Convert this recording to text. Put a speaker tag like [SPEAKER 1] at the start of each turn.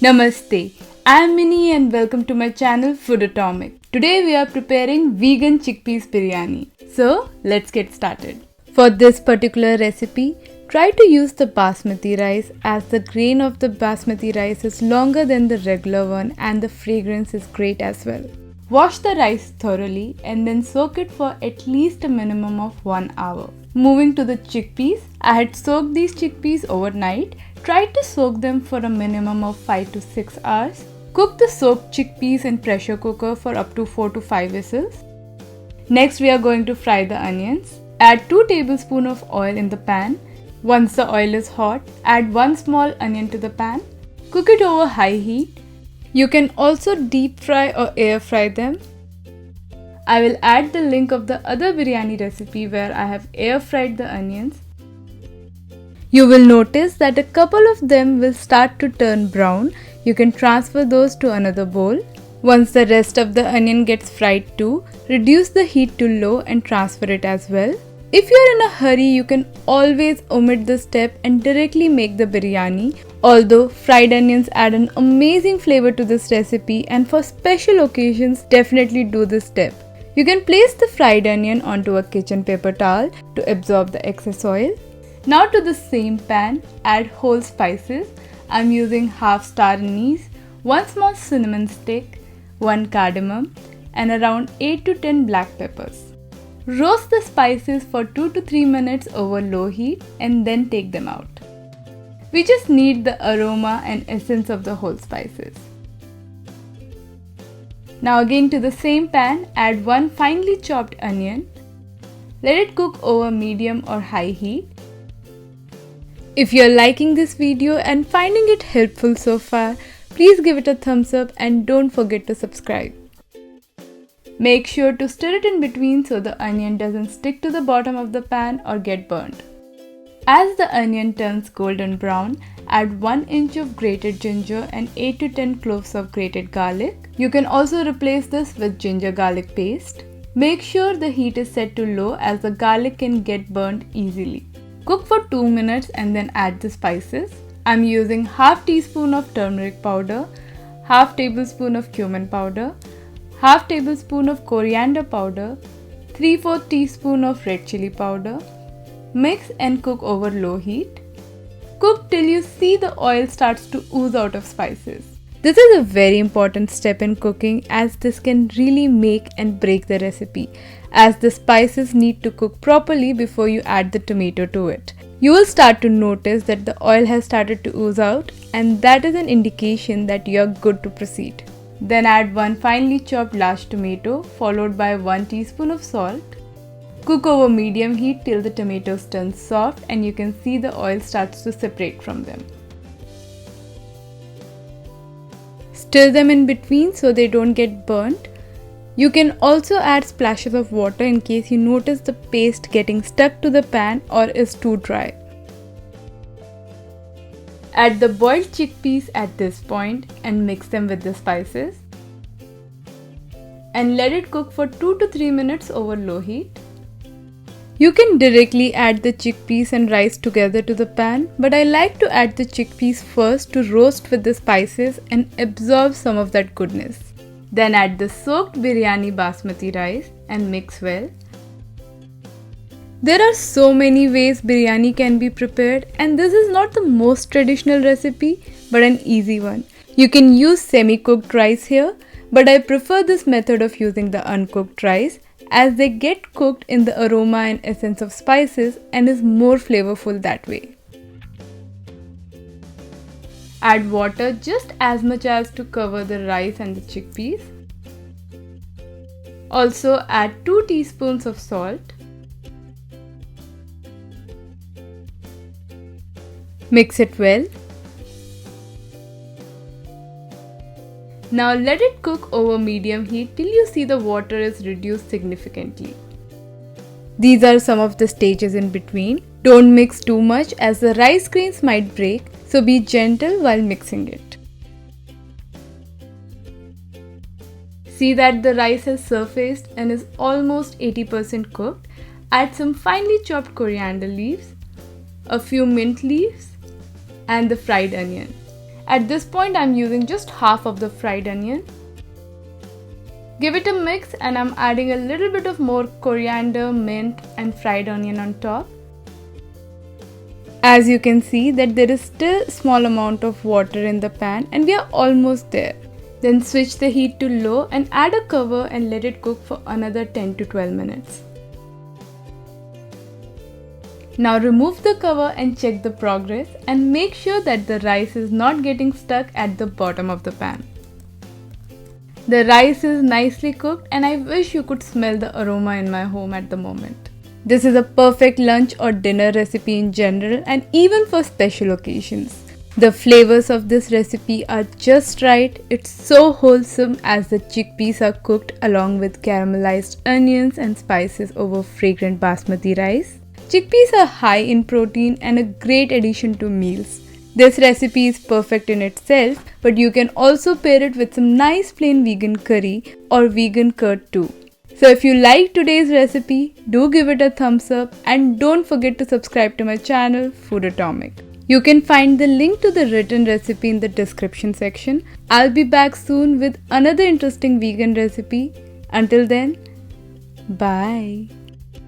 [SPEAKER 1] Namaste, I am Mini and welcome to my channel Food Atomic. Today we are preparing vegan chickpeas biryani. So let's get started. For this particular recipe, try to use the basmati rice as the grain of the basmati rice is longer than the regular one and the fragrance is great as well. Wash the rice thoroughly and then soak it for at least a minimum of 1 hour. Moving to the chickpeas, I had soaked these chickpeas overnight. Try to soak them for a minimum of 5 to 6 hours. Cook the soaked chickpeas in pressure cooker for up to 4 to 5 whistles. Next we are going to fry the onions. Add 2 tablespoons of oil in the pan. Once the oil is hot, add 1 small onion to the pan. Cook it over high heat. You can also deep fry or air fry them. I will add the link of the other biryani recipe where I have air fried the onions. You will notice that a couple of them will start to turn brown. You can transfer those to another bowl. Once the rest of the onion gets fried too, reduce the heat to low and transfer it as well. If you are in a hurry, you can always omit this step and directly make the biryani. Although fried onions add an amazing flavor to this recipe, and for special occasions definitely do this step. You can place the fried onion onto a kitchen paper towel to absorb the excess oil. Now to the same pan, add whole spices. I am using half star anise, 1 small cinnamon stick, 1 cardamom and around 8 to 10 black peppers. Roast the spices for 2 to 3 minutes over low heat and then take them out. We just need the aroma and essence of the whole spices. Now again to the same pan, add 1 finely chopped onion. Let it cook over medium or high heat. If you are liking this video and finding it helpful so far, please give it a thumbs up and don't forget to subscribe. Make sure to stir it in between so the onion doesn't stick to the bottom of the pan or get burnt. As the onion turns golden brown, add 1 inch of grated ginger and 8 to 10 cloves of grated garlic. You can also replace this with ginger garlic paste. Make sure the heat is set to low as the garlic can get burnt easily. Cook for 2 minutes and then add the spices. I'm using half teaspoon of turmeric powder, half tablespoon of cumin powder, half tablespoon of coriander powder, 3/4 teaspoon of red chili powder. Mix and cook over low heat. Cook till you see the oil starts to ooze out of spices. This is a very important step in cooking as this can really make and break the recipe, as the spices need to cook properly before you add the tomato to it. You will start to notice that the oil has started to ooze out, and that is an indication that you are good to proceed. Then add 1 finely chopped large tomato followed by 1 teaspoon of salt. Cook over medium heat till the tomatoes turn soft and you can see the oil starts to separate from them. Stir them in between so they don't get burnt. You can also add splashes of water in case you notice the paste getting stuck to the pan or is too dry. Add the boiled chickpeas at this point and mix them with the spices. And let it cook for 2 to 3 minutes over low heat. You can directly add the chickpeas and rice together to the pan, but I like to add the chickpeas first to roast with the spices and absorb some of that goodness. Then add the soaked biryani basmati rice and mix well. There are so many ways biryani can be prepared, and this is not the most traditional recipe but an easy one. You can use semi-cooked rice here, but I prefer this method of using the uncooked rice as they get cooked in the aroma and essence of spices and is more flavorful that way. Add water just as much as to cover the rice and the chickpeas. Also add 2 teaspoons of salt. Mix it well. Now let it cook over medium heat till you see the water is reduced significantly. These are some of the stages in between. Don't mix too much as the rice grains might break, so be gentle while mixing it. See that the rice has surfaced and is almost 80% cooked. Add some finely chopped coriander leaves, a few mint leaves and the fried onion. At this point I'm using just half of the fried onion. Give it a mix and I'm adding a little bit of more coriander, mint and fried onion on top. As you can see that there is still small amount of water in the pan and we are almost there. Then switch the heat to low and add a cover and let it cook for another 10 to 12 minutes. Now remove the cover and check the progress and make sure that the rice is not getting stuck at the bottom of the pan. The rice is nicely cooked and I wish you could smell the aroma in my home at the moment. This is a perfect lunch or dinner recipe in general and even for special occasions. The flavors of this recipe are just right. It's so wholesome as the chickpeas are cooked along with caramelized onions and spices over fragrant basmati rice. Chickpeas are high in protein and a great addition to meals. This recipe is perfect in itself, but you can also pair it with some nice plain vegan curry or vegan curd too. So if you like today's recipe, do give it a thumbs up and don't forget to subscribe to my channel Food Atomic. You can find the link to the written recipe in the description section. I'll be back soon with another interesting vegan recipe. Until then, bye.